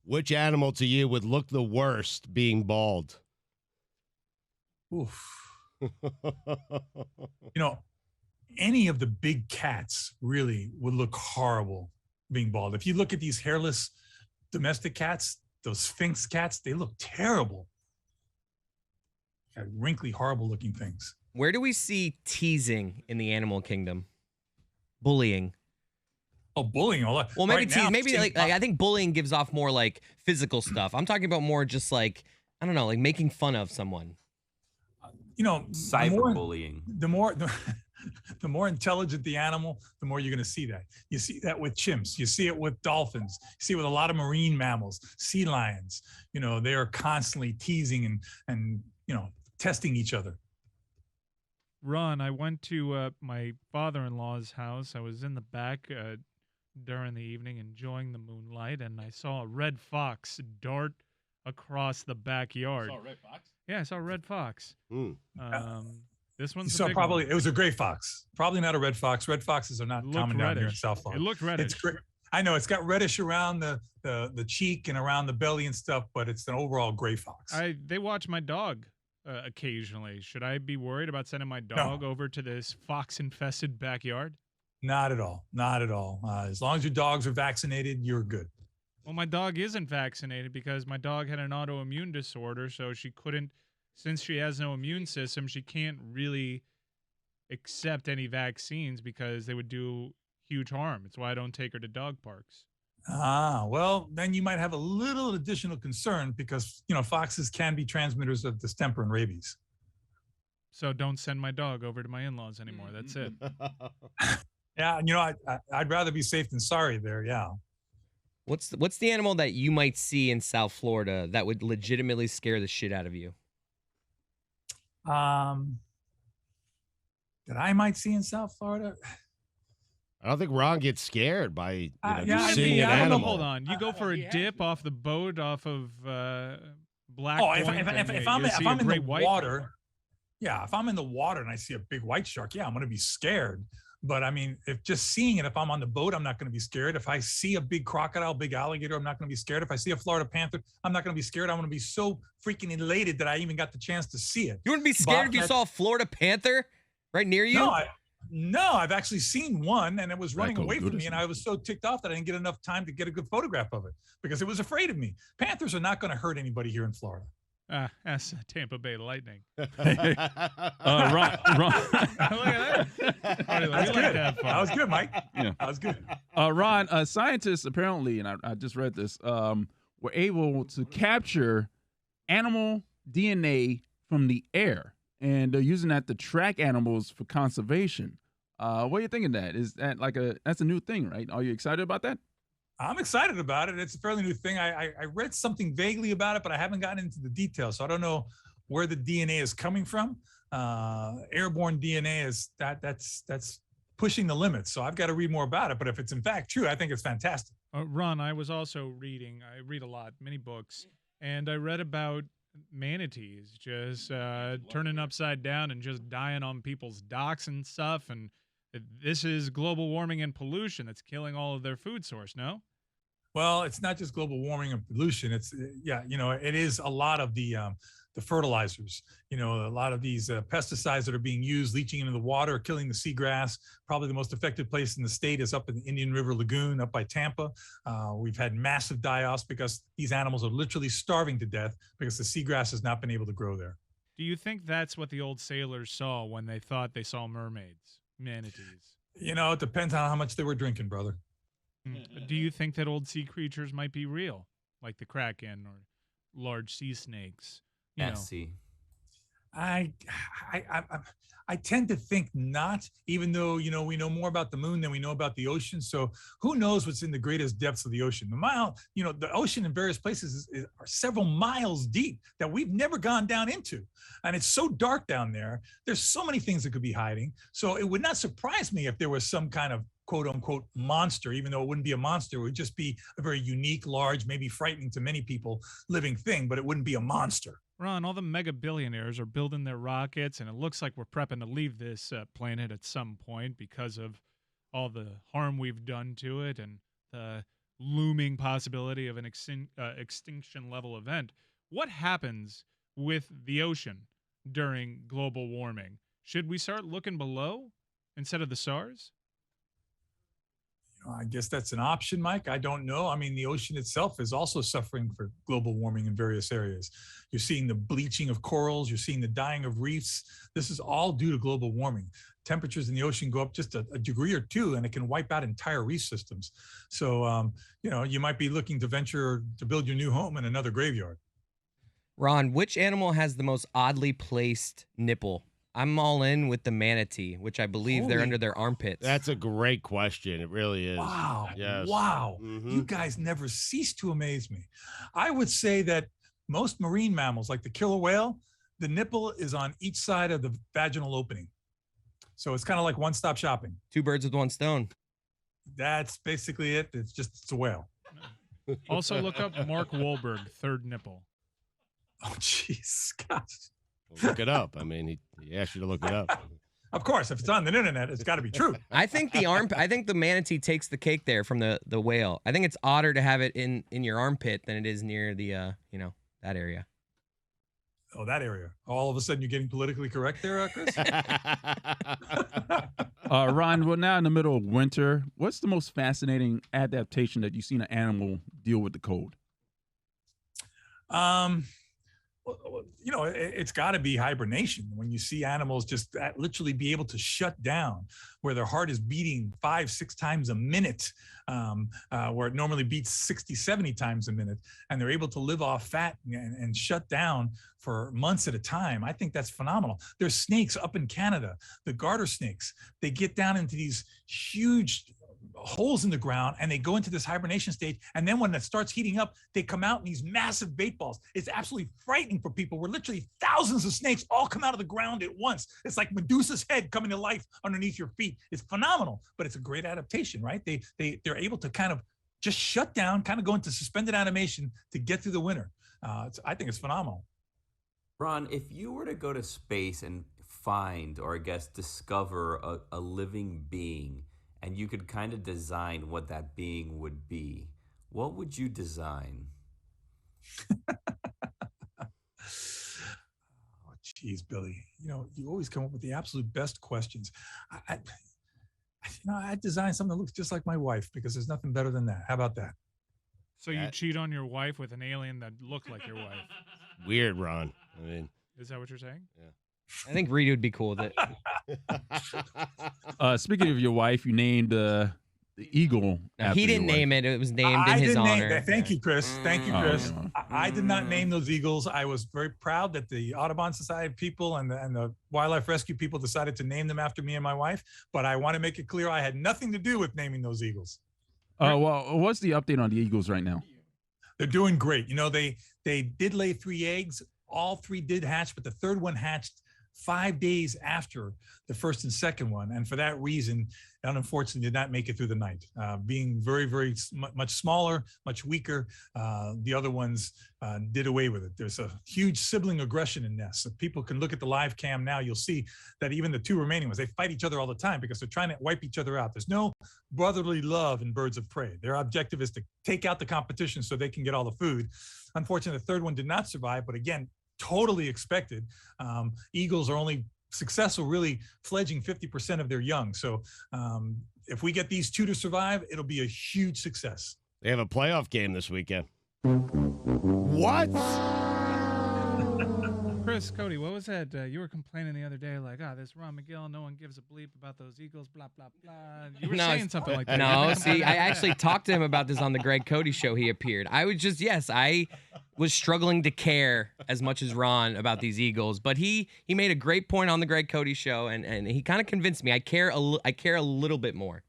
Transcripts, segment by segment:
Which animal to you would look the worst being bald? Oof. Any of the big cats really would look horrible being bald. If you look at these hairless domestic cats, those Sphinx cats, they look terrible. Wrinkly, horrible looking things. Where do we see teasing in the animal kingdom? Bullying. Oh, bullying. Well, maybe maybe like I think bullying gives off more like physical stuff. I'm talking about more just like, I don't know, like making fun of someone. Cyberbullying. The more intelligent the animal, the more you're going to see that. You see that with chimps. You see it with dolphins. You see it with a lot of marine mammals, sea lions. They are constantly teasing and testing each other. Ron, I went to my father-in-law's house. I was in the back during the evening enjoying the moonlight, and I saw a red fox dart across the backyard. You saw a red fox? Yeah, I saw a red fox. This one's it was a gray fox. Probably not a red fox. Red foxes are not common down here in South Florida. It looked reddish. It's great. I know it's got reddish around the cheek and around the belly and stuff, but it's an overall gray fox. They watch my dog occasionally. Should I be worried about sending my dog over to this fox-infested backyard? Not at all. Not at all. As long as your dogs are vaccinated, you're good. Well, my dog isn't vaccinated because my dog had an autoimmune disorder, so she couldn't, since she has no immune system, she can't really accept any vaccines because they would do huge harm. It's why I don't take her to dog parks. Well, then you might have a little additional concern because, foxes can be transmitters of distemper and rabies. So don't send my dog over to my in-laws anymore. That's it. Yeah, I'd rather be safe than sorry there, yeah. What's the animal that you might see in South Florida that would legitimately scare the shit out of you? That I might see in South Florida? I don't think Ron gets scared by seeing an animal. Hold on, you go for a dip off the boat off of Black Point. If I'm in the water, shark. if I'm in the water and I see a big white shark, I'm going to be scared. But I mean, if I'm on the boat, I'm not going to be scared. If I see a big crocodile, big alligator, I'm not going to be scared. If I see a Florida panther, I'm not going to be scared. I'm going to be so freaking elated that I even got the chance to see it. You wouldn't be scared if you saw a Florida panther right near you? No, I've actually seen one, and it was running away from me, and I was so ticked off that I didn't get enough time to get a good photograph of it because it was afraid of me. Panthers are not going to hurt anybody here in Florida. That's Tampa Bay Lightning. Ron. That's good. That was good, Mike. Yeah. That was good. Ron, scientists apparently, and I just read this, were able to capture animal DNA from the air, and they're using that to track animals for conservation. What do you think of that? Is that that's a new thing, right? Are you excited about that? I'm excited about it. It's a fairly new thing. I read something vaguely about it, but I haven't gotten into the details. So I don't know where the DNA is coming from. Airborne DNA that's pushing the limits. So I've got to read more about it. But if it's in fact true, I think it's fantastic. Ron, I was also reading. I read a lot, many books, and I read about manatees just turning upside down and just dying on people's docks and stuff. And this is global warming and pollution that's killing all of their food source, no? Well, it's not just global warming and pollution. It's it is a lot of the fertilizers. A lot of these pesticides that are being used, leaching into the water, killing the seagrass. Probably the most affected place in the state is up in the Indian River Lagoon, up by Tampa. We've had massive die-offs because these animals are literally starving to death because the seagrass has not been able to grow there. Do you think that's what the old sailors saw when they thought they saw mermaids, manatees? It depends on how much they were drinking, brother. Do you think that old sea creatures might be real, like the kraken or large sea snakes? Nessie. I tend to think not, even though, we know more about the moon than we know about the ocean. So who knows what's in the greatest depths of the ocean? The ocean in various places are several miles deep that we've never gone down into. And it's so dark down there. There's so many things that could be hiding. So it would not surprise me if there was some kind of quote unquote monster, even though it wouldn't be a monster. It would just be a very unique, large, maybe frightening to many people living thing, but it wouldn't be a monster. Ron, all the mega billionaires are building their rockets, and it looks like we're prepping to leave this planet at some point because of all the harm we've done to it and the looming possibility of an extinction level event. What happens with the ocean during global warming? Should we start looking below instead of the stars? I guess that's an option, Mike. I don't know. I mean, the ocean itself is also suffering for global warming in various areas. You're seeing the bleaching of corals. You're seeing the dying of reefs. This is all due to global warming. Temperatures in the ocean go up just a degree or two, and it can wipe out entire reef systems. So, you might be looking to venture to build your new home in another graveyard. Ron, which animal has the most oddly placed nipple? I'm all in with the manatee, which I believe they're under their armpits. That's a great question. It really is. Wow. Yes. Wow. Mm-hmm. You guys never cease to amaze me. I would say that most marine mammals, like the killer whale, the nipple is on each side of the vaginal opening. So it's kind of like one-stop shopping. Two birds with one stone. That's basically it. It's a whale. Also, look up Mark Wahlberg, third nipple. Oh, jeez. Gosh. Look it up. I mean, he asked you to look it up. Of course, if it's on the internet, it's got to be true. I think the manatee takes the cake there from the whale. I think it's odder to have it in your armpit than it is near the that area. Oh, that area. All of a sudden, you're getting politically correct there, Chris? Ron, we're now in the middle of winter. What's the most fascinating adaptation that you've seen an animal deal with the cold? It's got to be hibernation. When you see animals just literally be able to shut down, where their heart is beating 5-6 times a minute, where it normally beats 60, 70 times a minute, and they're able to live off fat and shut down for months at a time. I think that's phenomenal. There's snakes up in Canada, the garter snakes. They get down into these huge holes in the ground and they go into this hibernation stage, and then when it starts heating up, they come out in these massive bait balls. It's absolutely frightening for people, where literally thousands of snakes all come out of the ground at once. It's like Medusa's head coming to life underneath your feet. It's phenomenal, but it's a great adaptation, right? They're able to kind of just shut down, kind of go into suspended animation to get through the winter. I think it's phenomenal. Ron, if you were to go to space and find, or I guess discover a living being, and you could kind of design what that being would be, what would you design? Oh, geez, Billy. You always come up with the absolute best questions. I designed something that looks just like my wife, because there's nothing better than that. How about that? So you cheat on your wife with an alien that looked like your wife? Weird, Ron. I mean, is that what you're saying? Yeah. I think Reed would be cool with it. Speaking of your wife, you named the eagle. No, he didn't name it. It was named in his honor. Thank you, Chris. Thank you, Chris. I did not name those eagles. I was very proud that the Audubon Society people and the wildlife rescue people decided to name them after me and my wife. But I want to make it clear I had nothing to do with naming those eagles. Well, what's the update on the eagles right now? They're doing great. They did lay 3 eggs. All 3 did hatch, but the third one hatched 5 days after the first and second one. And for that reason, unfortunately, did not make it through the night. Being very, very much smaller, much weaker, the other ones did away with it. There's a huge sibling aggression in nests. If people can look at the live cam now, you'll see that even the 2 remaining ones, they fight each other all the time because they're trying to wipe each other out. There's no brotherly love in birds of prey. Their objective is to take out the competition so they can get all the food. Unfortunately, the third one did not survive, but again, totally expected. Eagles are only successful really fledging 50% of their young. So if we get these 2 to survive, it'll be a huge success. They have a playoff game this weekend. What? Chris, Cody, what was that? You were complaining the other day, like, this Ron Magill, no one gives a bleep about those Eagles, blah, blah, blah. You were saying something like that. No, see, I actually talked to him about this on the Greg Cody show. He appeared. I was struggling to care as much as Ron about these Eagles, but he made a great point on the Greg Cody show, and he kind of convinced me. I care a little bit more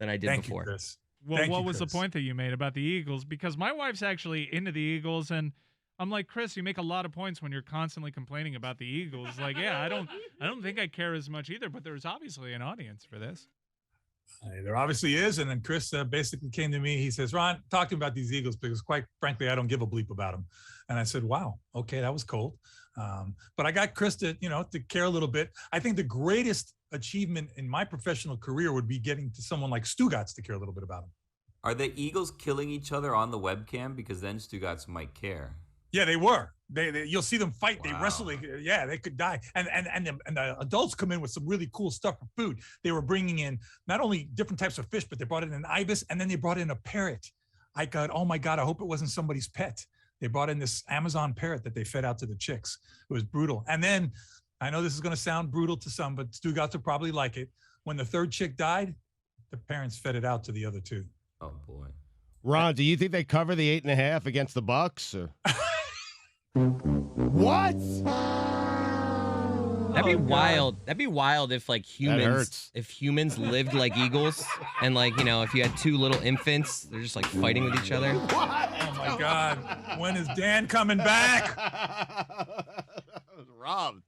than I did Thank before. You, Chris. Well, what was the point that you made about the Eagles? Because my wife's actually into the Eagles, and I'm like, Chris, you make a lot of points when you're constantly complaining about the Eagles. Like, yeah, I don't think I care as much either, but there's obviously an audience for this. There obviously is. And then Chris basically came to me. He says, Ron, talk to me about these Eagles because quite frankly, I don't give a bleep about them. And I said, wow, okay, that was cold. But I got Chris to care a little bit. I think the greatest achievement in my professional career would be getting to someone like Stugotz to care a little bit about him. Are the eagles killing each other on the webcam? Because then Stugotz might care. Yeah, they were. They you'll see them fight. They Wow. wrestle. Yeah, they could die. And the adults come in with some really cool stuff for food. They were bringing in not only different types of fish, but they brought in an ibis, and then they brought in a parrot. I got, oh my God, I hope it wasn't somebody's pet. They brought in this Amazon parrot that they fed out to the chicks. It was brutal. And then, I know this is going to sound brutal to some, but Stugotz will probably like it. When the third chick died, the parents fed it out to the other two. Oh boy. Ron, do you think they cover the 8.5 against the Bucks? Or? What? That'd be wild. That'd be wild if like humans, if humans lived like eagles, and like if you had two little infants, they're just like fighting with each other. What? Oh my God! When is Dan coming back? Robbed.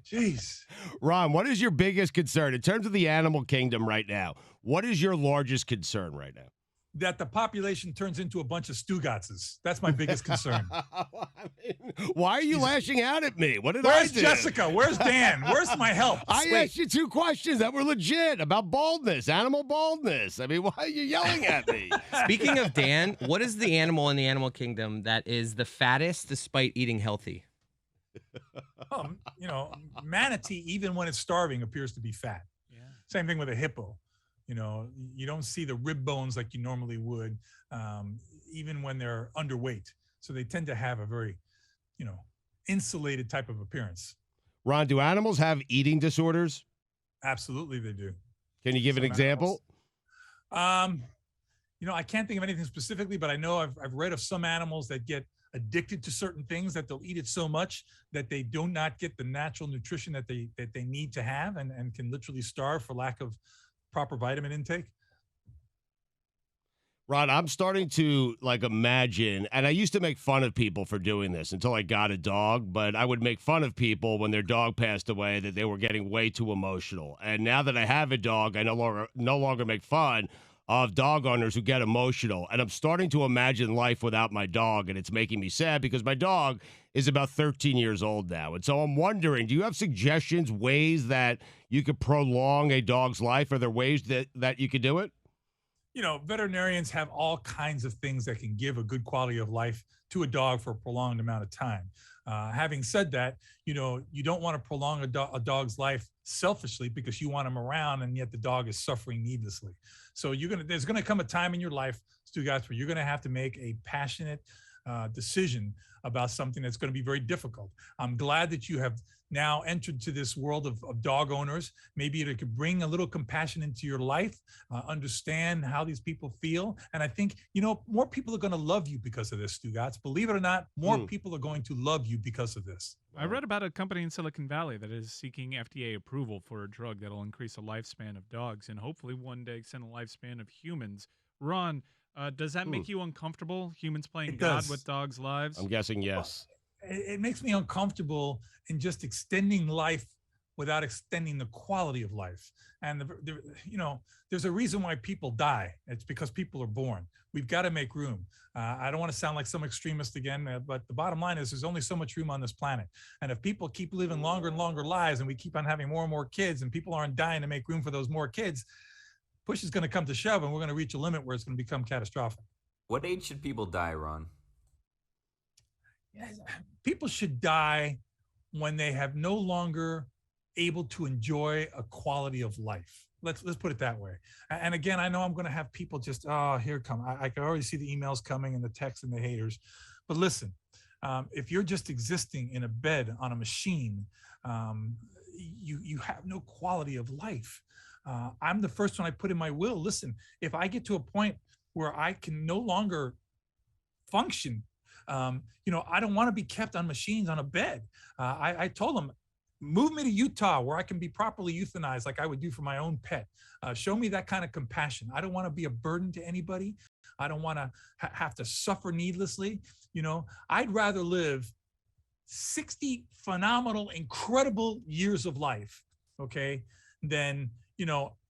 Jeez. Ron, what is your biggest concern in terms of the animal kingdom right now? What is your largest concern right now? That the population turns into a bunch of Stugotzes. That's my biggest concern. Why are you lashing out at me? What did Where's I do? Jessica? Where's Dan? Where's my help? I asked you 2 questions that were legit about baldness, animal baldness. I mean, why are you yelling at me? Speaking of Dan, what is the animal in the animal kingdom that is the fattest despite eating healthy? Manatee, even when it's starving, appears to be fat. Yeah. Same thing with a hippo. You don't see the rib bones like you normally would, even when they're underweight. So they tend to have a very, insulated type of appearance. Ron, do animals have eating disorders? Absolutely, they do. Can you give an example? I can't think of anything specifically, but I know I've read of some animals that get addicted to certain things, that they'll eat it so much that they do not get the natural nutrition that they need to have, and can literally starve for lack of proper vitamin intake. Ron, I'm starting to imagine, and I used to make fun of people for doing this until I got a dog, but I would make fun of people when their dog passed away that they were getting way too emotional. And now that I have a dog, I no longer make fun of dog owners who get emotional. And I'm starting to imagine life without my dog, and it's making me sad because my dog is about 13 years old now. And so I'm wondering, do you have suggestions, ways that you could prolong a dog's life? Are there ways that you could do it? Veterinarians have all kinds of things that can give a good quality of life to a dog for a prolonged amount of time. Having said that, you don't want to prolong a dog's life selfishly because you want him around, and yet the dog is suffering needlessly. So there's gonna come a time in your life, Stugotz, where you're gonna have to make a passionate decision about something that's going to be very difficult. I'm glad that you have now entered to this world of dog owners. Maybe it could bring a little compassion into your life, understand how these people feel. And I think, more people are going to love you because of this, Stugotz. Believe it or not, more people are going to love you because of this. I read about a company in Silicon Valley that is seeking FDA approval for a drug that'll increase the lifespan of dogs and hopefully one day extend the lifespan of humans. Ron, does that make you uncomfortable? Humans playing God with dogs' lives? I'm guessing yes. Well, it makes me uncomfortable in just extending life without extending the quality of life. And there's a reason why people die. It's because people are born. We've got to make room. I don't want to sound like some extremist again, but the bottom line is there's only so much room on this planet. And if people keep living longer and longer lives, and we keep on having more and more kids, and people aren't dying to make room for those more kids, push is going to come to shove, and we're going to reach a limit where it's going to become catastrophic. What age should people die, Ron? People should die when they have no longer able to enjoy a quality of life. Let's put it that way. And again, I know I'm going to have people just, here come. I can already see the emails coming and the texts and the haters. But listen, if you're just existing in a bed on a machine, you have no quality of life. I'm the first one I put in my will. Listen, if I get to a point where I can no longer function, I don't want to be kept on machines on a bed. I told them, move me to Utah where I can be properly euthanized like I would do for my own pet. Show me that kind of compassion. I don't want to be a burden to anybody. I don't want to have to suffer needlessly. I'd rather live 60 phenomenal, incredible years of life, okay, than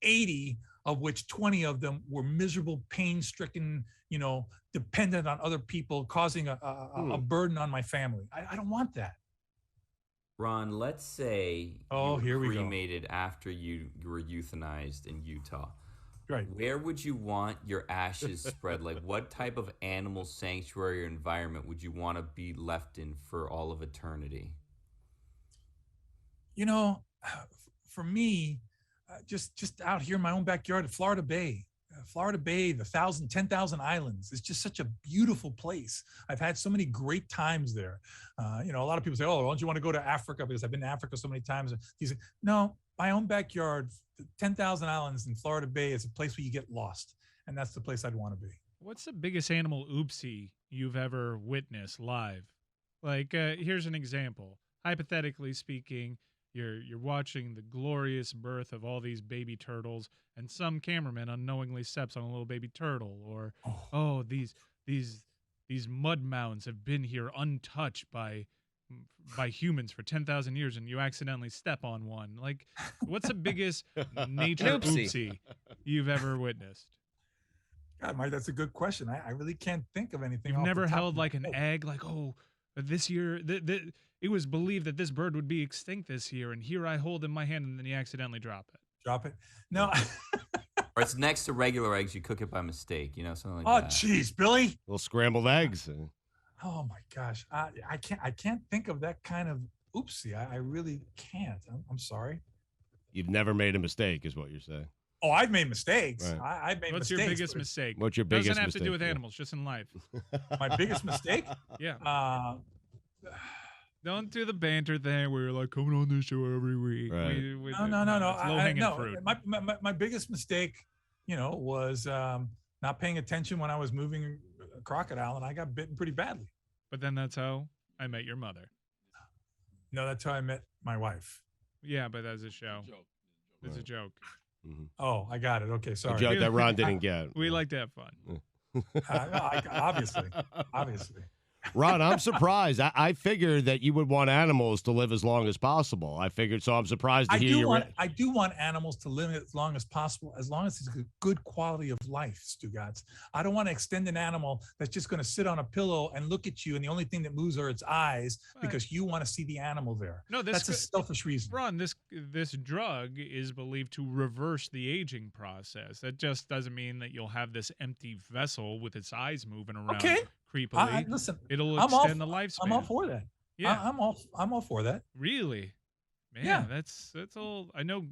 80 of which 20 of them were miserable, pain-stricken, dependent on other people, causing a burden on my family. I don't want that. Ron, let's say here we go. cremated after you were euthanized in Utah. Right. Where would you want your ashes spread? Like, what type of animal sanctuary or environment would you want to be left in for all of eternity? You know, for me, just out here in my own backyard at Florida Bay. Florida Bay, the 10,000 islands. It's just such a beautiful place. I've had so many great times there. A lot of people say, "Oh, don't you want to go to Africa?" Because I've been to Africa so many times. He said, "No, my own backyard, 10,000 islands in Florida Bay is a place where you get lost, and that's the place I'd want to be." What's the biggest animal oopsie you've ever witnessed live? Like, here's an example. Hypothetically speaking, you're watching the glorious birth of all these baby turtles, and some cameraman unknowingly steps on a little baby turtle, or these mud mounds have been here untouched by humans for 10,000 years, and you accidentally step on one. Like, what's the biggest nature oopsie you've ever witnessed? God, Mike, that's a good question. I really can't think of anything. You've off never the top held of my like an head. egg, like, oh, this year, it was believed that this bird would be extinct this year, and here I hold in my hand, and then you accidentally drop it. Drop it. No. Or it's next to regular eggs, you cook it by mistake, something like Oh, that. geez, Billy. Little scrambled eggs. Oh my gosh, I can't think of that kind of oopsie. I really can't. I'm sorry. You've never made a mistake, is what you're saying. Oh, I've made mistakes. Right. I've made What's mistakes. your biggest but mistake? What's your biggest Doesn't have to mistake? do with Yeah. animals, just in life. My biggest mistake? Yeah. Don't do the banter thing where you're like coming on this show every week. Right. No. It's low-hanging fruit. My biggest mistake, was not paying attention when I was moving a crocodile, and I got bitten pretty badly. But then that's how I met your mother. No, that's how I met my wife. Yeah, but that's a show. It's a joke. Mhm. Oh, I got it. Okay, A sorry. joke that Ron didn't get. We like to have fun. Obviously. Ron, I'm surprised. I figured that you would want animals to live as long as possible. So I'm surprised to hear you. I do want animals to live as long as possible, as long as it's a good quality of life, Stugotz. I don't want to extend an animal that's just going to sit on a pillow and look at you, and the only thing that moves are its eyes because you want to see the animal there. No, that's a selfish reason. Ron, this drug is believed to reverse the aging process. That just doesn't mean that you'll have this empty vessel with its eyes moving around. Okay. Creepily. Listen, it'll extend the lifespan. I'm all for that. Yeah, I'm all for that. really, man. Yeah. That's all. I know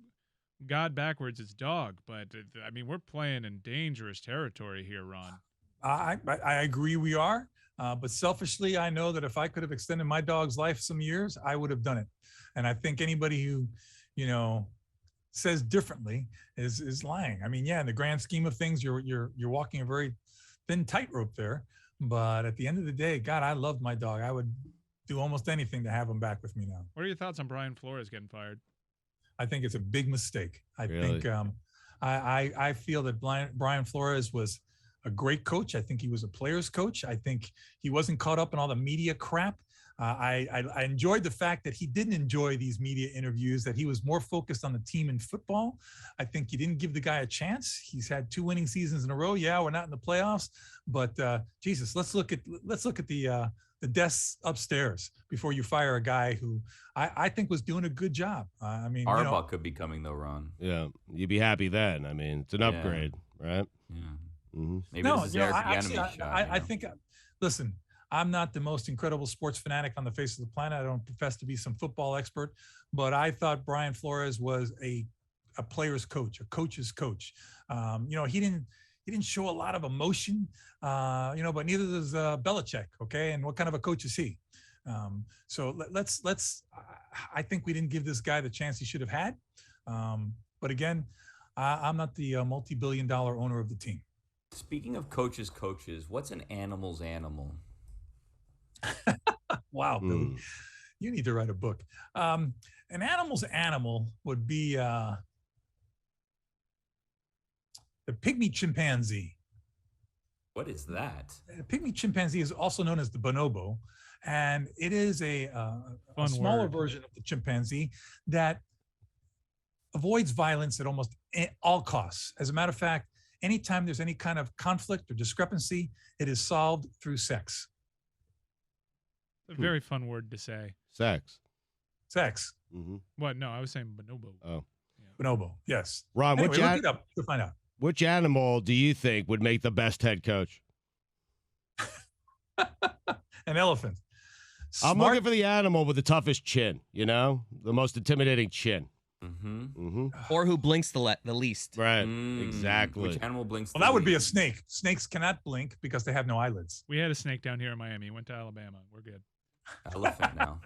God backwards is dog, but I mean we're playing in dangerous territory here, Ron. I agree we are, but selfishly, I know that if I could have extended my dog's life some years, I would have done it. And I think anybody who, says differently is lying. I mean, yeah, in the grand scheme of things, you're walking a very thin tightrope there. But at the end of the day, God, I loved my dog. I would do almost anything to have him back with me now. What are your thoughts on Brian Flores getting fired? I think it's a big mistake. I Really? think I feel that Brian Flores was a great coach. I think he was a player's coach. I think he wasn't caught up in all the media crap. I enjoyed the fact that he didn't enjoy these media interviews, that he was more focused on the team in football. I think he didn't give the guy a chance. He's had 2 winning seasons in a row. Yeah, we're not in the playoffs, but Jesus, let's look at the desks upstairs before you fire a guy who I think was doing a good job. I mean, Harbaugh could be coming though, Ron. Yeah, you'd be happy then. I mean, it's an upgrade, right? Yeah. Mm-hmm. Maybe this is Eric actually, Bieniemy's shot. I think. Listen, I'm not the most incredible sports fanatic on the face of the planet. I don't profess to be some football expert, but I thought Brian Flores was a player's coach, a coach's coach. He didn't show a lot of emotion, but neither does Belichick. Okay, and what kind of a coach is he? So let's. I think we didn't give this guy the chance he should have had. But again, I'm not the multi-billion-dollar owner of the team. Speaking of coaches, what's an animal's animal? Wow, Billy, you need to write a book. An animal's animal would be the pygmy chimpanzee. What is that? The pygmy chimpanzee is also known as the bonobo, and it is a smaller version of the chimpanzee that avoids violence at almost all costs. As a matter of fact, anytime there's any kind of conflict or discrepancy, it is solved through sex. It's a very fun word to say. Sex. Sex. Mm-hmm. What? No, I was saying bonobo. Oh, Bonobo. Yes. Ron, Anyway, what look it up to find out. Which animal do you think would make the best head coach? An elephant. I'm Smart- looking for the animal with the toughest chin, the most intimidating chin. Or who blinks the least. Right, exactly. Which animal blinks? Well, that would be a snake. Snakes cannot blink because they have no eyelids. We had a snake down here in Miami. Went to Alabama. We're good. Elephant now.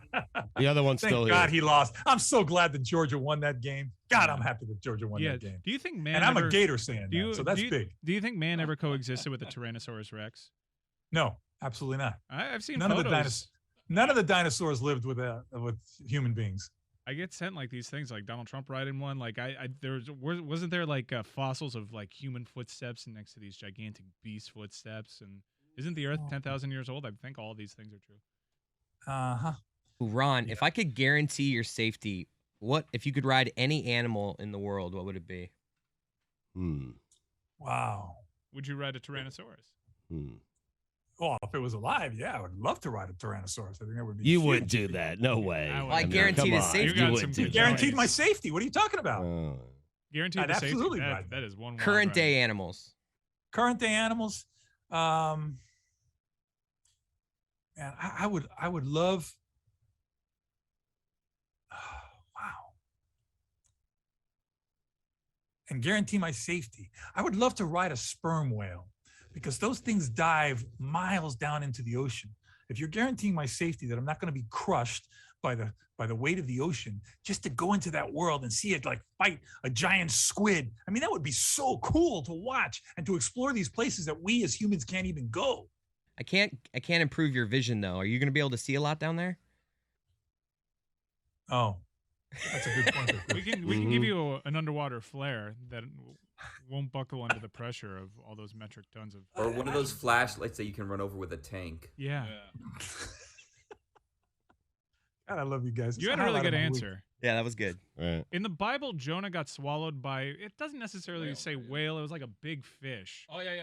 The other one's Thank still God here. he lost. I'm so glad that Georgia won that game. God, I'm happy that Georgia won Yeah. that game. Do you think man? And I'm ever, a Gator fan, do you, now, so that's do you, big. Do you think man ever coexisted with the Tyrannosaurus Rex? No, absolutely not. I've seen None photos. None of the dinosaurs lived with human beings. I get sent like these things, like Donald Trump riding one. Like wasn't there like fossils of like human footsteps next to these gigantic beast footsteps? And isn't the Earth 10,000 years old? I think all these things are true. Uh-huh. Ron, if I could guarantee your safety, what if you could ride any animal in the world? What would it be? Wow. Would you ride a Tyrannosaurus? Well, if it was alive, yeah, I would love to ride a Tyrannosaurus. I think that would be You huge. wouldn't do that. No way. I guaranteed come his on. safety. You You got wouldn't some do that. Guaranteed my safety. What are you talking about? Guaranteed I'd the safety. absolutely ride That is one. wild Current ride. day animals. Current day animals. Man, I would love. Wow. And guarantee my safety. I would love to ride a sperm whale because those things dive miles down into the ocean. If you're guaranteeing my safety that I'm not going to be crushed by the weight of the ocean, just to go into that world and see it like fight a giant squid. I mean, that would be so cool to watch and to explore these places that we as humans can't even go. I can't improve your vision though. Are you going to be able to see a lot down there? Oh, that's a good point. We can give you an underwater flare that won't buckle under the pressure of all those metric tons of. Or one of those flashlights that you can run over with a tank. Yeah. God, I love you guys. You had a really good answer. Yeah, that was good. Right. In the Bible, Jonah got swallowed by, it doesn't necessarily say whale, it was like a big fish. Oh, yeah.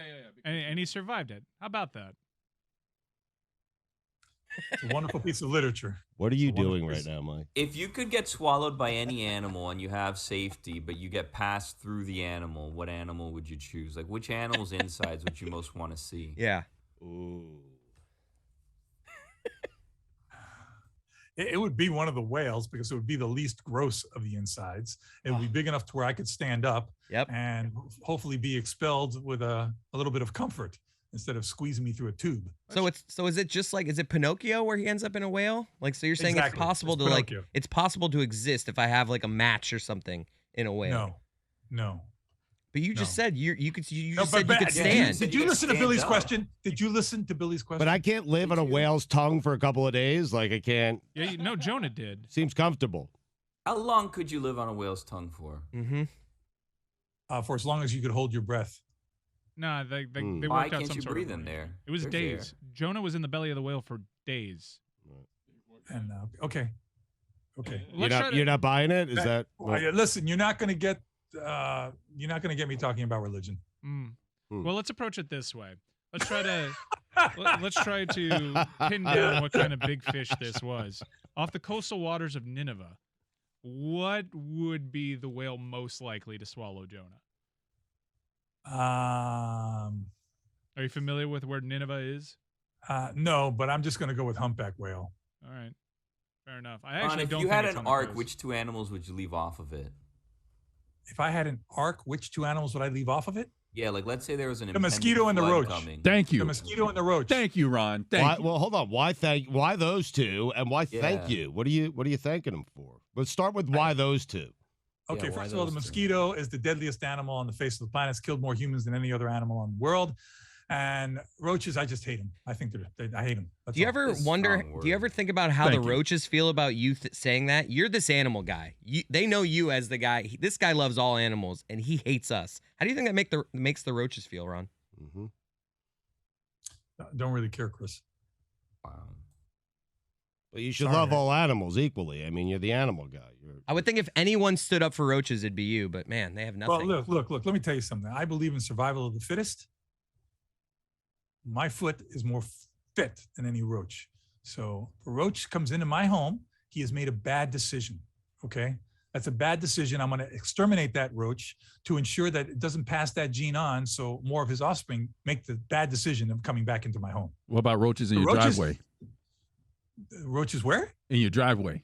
And he survived it. How about that? It's a wonderful piece of literature. What are you It's a doing wonderful right now, Mike? If you could get swallowed by any animal and you have safety, but you get passed through the animal, what animal would you choose? Like, which animal's insides would you most want to see? Yeah. Ooh. It would be one of the whales because it would be the least gross of the insides. It would be big enough to where I could stand up Yep. and hopefully be expelled with a little bit of comfort instead of squeezing me through a tube. So is it just like, is it Pinocchio where he ends up in a whale? Like, so you're saying Exactly. it's possible It's to like, Pinocchio. it's possible to exist if I have like a match or something in a whale. No. But you just No. said you could No, just said you could did stand. Did You you could listen to stand Billy's up. question? Did you listen to Billy's question? But I can't live on a whale's tongue for a couple of days. Like I can't. Yeah, no, Jonah did. Seems comfortable. How long could you live on a whale's tongue for? Mm-hmm. For as long as you could hold your breath. Nah, they Why worked out can't some you sort breathe of in there? It was There's days. air. Jonah was in the belly of the whale for days. And okay. You're not buying it? Is that? Listen, you're not going to get me talking about religion. Well, let's approach it this way. Let's try to let's try to pin down what kind of big fish this was. Off the coastal waters of Nineveh, what would be the whale most likely to swallow Jonah? Are you familiar with where Nineveh is? No, but I'm just going to go with humpback whale. All right, fair enough. I Ron, actually if don't. you think had it's an on the ark, coast. which two animals would you leave off of it? If I had an ark, which two animals would I leave off of it? Yeah, like let's say there was an The mosquito and the impending roach. flood coming. Thank The you. mosquito and the roach. Thank you, Ron. Thank you. Well, hold on. Why those two? And why thank Yeah. you? What are you thanking them for? Let's start with why those two. Okay, Yeah, why first of all, the those two? mosquito is the deadliest animal on the face of the planet. It's killed more humans than any other animal on the world. And roaches, I just hate them. I think I hate them. Do you ever That's a wonder? strong Do you word. ever think about how Thank the you. roaches feel about you saying that? You're this animal guy. They know you as the guy. This guy loves all animals, and he hates us. How do you think that makes the roaches feel, Ron? Mm-hmm. Don't really care, Chris. Wow. But you should Sorry. love all animals equally. I mean, you're the animal guy. I would think if anyone stood up for roaches, it'd be you. But man, they have nothing. Well, look. Let me tell you something. I believe in survival of the fittest. My foot is more fit than any roach. So if a roach comes into my home, he has made a bad decision. Okay. That's a bad decision. I'm going to exterminate that roach to ensure that it doesn't pass that gene on, so more of his offspring make the bad decision of coming back into my home. What about roaches in The your roaches- driveway? Roaches where? In your driveway.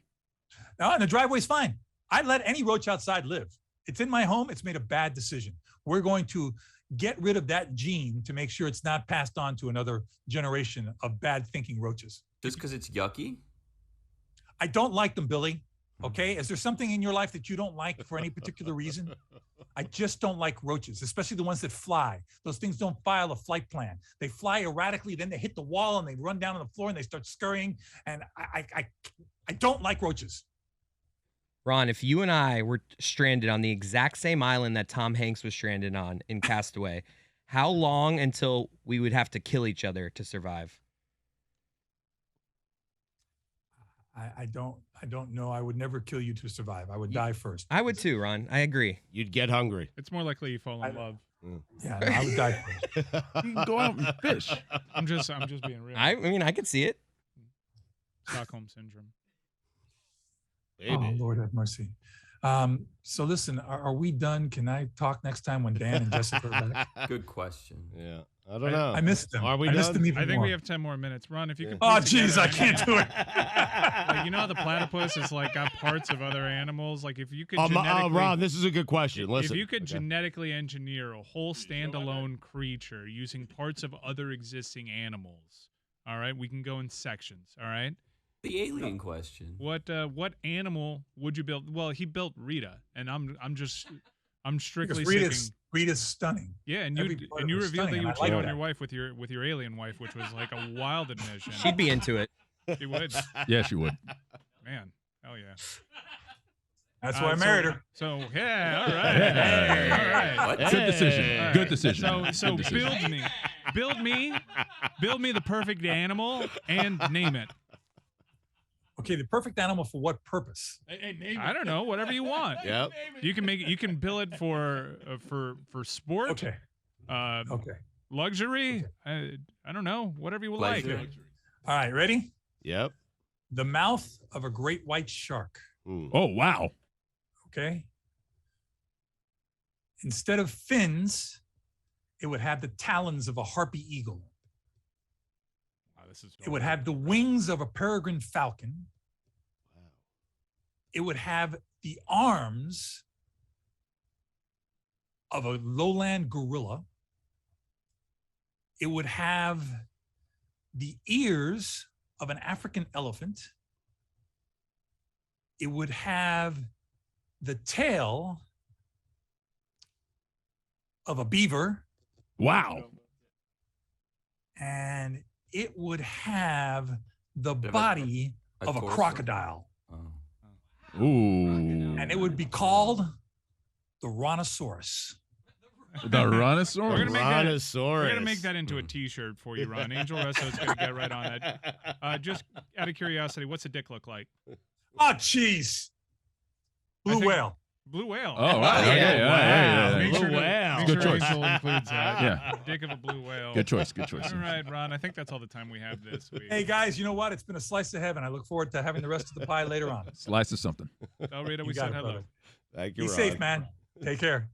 No, and the driveway's fine. I'd let any roach outside live. It's in my home. It's made a bad decision. We're going to get rid of that gene to make sure it's not passed on to another generation of bad thinking roaches. Just because it's yucky? I don't like them, Billy. Okay. Is there something in your life that you don't like for any particular reason? I just don't like roaches, especially the ones that fly. Those things don't file a flight plan. They fly erratically, then they hit the wall and they run down on the floor and they start scurrying. And I don't like roaches. Ron, if you and I were stranded on the exact same island that Tom Hanks was stranded on in Castaway, how long until we would have to kill each other to survive? I don't know. I would never kill you to survive. I would die first. I would too, Ron. I agree. You'd get hungry. It's more likely you fall in love. Yeah, no, I would die first. You can go out and fish. I'm just being real. I mean, I could see it. Stockholm syndrome. Baby. Oh, Lord have mercy. So listen, are we done? Can I talk next time when Dan and Jessica are back? Good question. Yeah. I don't know. I missed them. Are we I missed done? them even I think more. we have 10 more minutes. Ron, if you could. Oh, put together jeez, I an can't animal- do it. Like, you know how the platypus is like got parts of other animals? Like if you could Ron, this is a good question. Listen. if you could Okay. genetically engineer a whole standalone creature using parts of other existing animals, all right, we can go in sections, all right? The alien question. What animal would you build? Well, he built Rita, and I'm strictly Because sticking. Rita's stunning. Yeah, and every you part and of you her revealed that stunning, you would and I cheat like on that. your wife with your alien wife, which was like a wild admission. She'd be into it. She would. Yes, you would. Man, hell yeah. That's why I married her. So yeah, all right, all right. Good decision. All right. Good decision. So Good decision. build me the perfect animal and name it. Okay, the perfect animal for what purpose? I don't know, whatever you want. Yep. You can make it. You can build it for sport. Okay. Okay. Luxury. I don't know, whatever you would like. Pleasure. All right, ready? Yep. The mouth of a great white shark. Mm. Oh, wow. Okay. Instead of fins, it would have the talons of a harpy eagle. Wow, this is. It would have the wings of a peregrine falcon. Wow. It would have the arms of a lowland gorilla. It would have the ears of an African elephant. It would have the tail of a beaver. Wow. And it would have the Bit of a- body of a torso. crocodile. Oh. Ooh. And it would be called the Rhinoceros. The rhinoceros. We're gonna make that- Brontosaurus. We're gonna make that into a T-shirt for you, Ron. Angel Russo's gonna get right on it. Just out of curiosity, what's a dick look like? Oh, jeez. Blue think- whale. Blue whale. Oh, wow. Yeah, Yeah. Make Blue sure, whale. make Good sure choice. Angel includes that. Yeah. Dick of a blue whale. Good choice. Good choice. All right, Ron. I think that's all the time we have this week. Hey, guys, you know what? It's been a slice of heaven. I look forward to having the rest of the pie later on. Slice of something. Tell Rita we You got said it, hello. brother. Thank you, Be Ron. safe, man. Take care.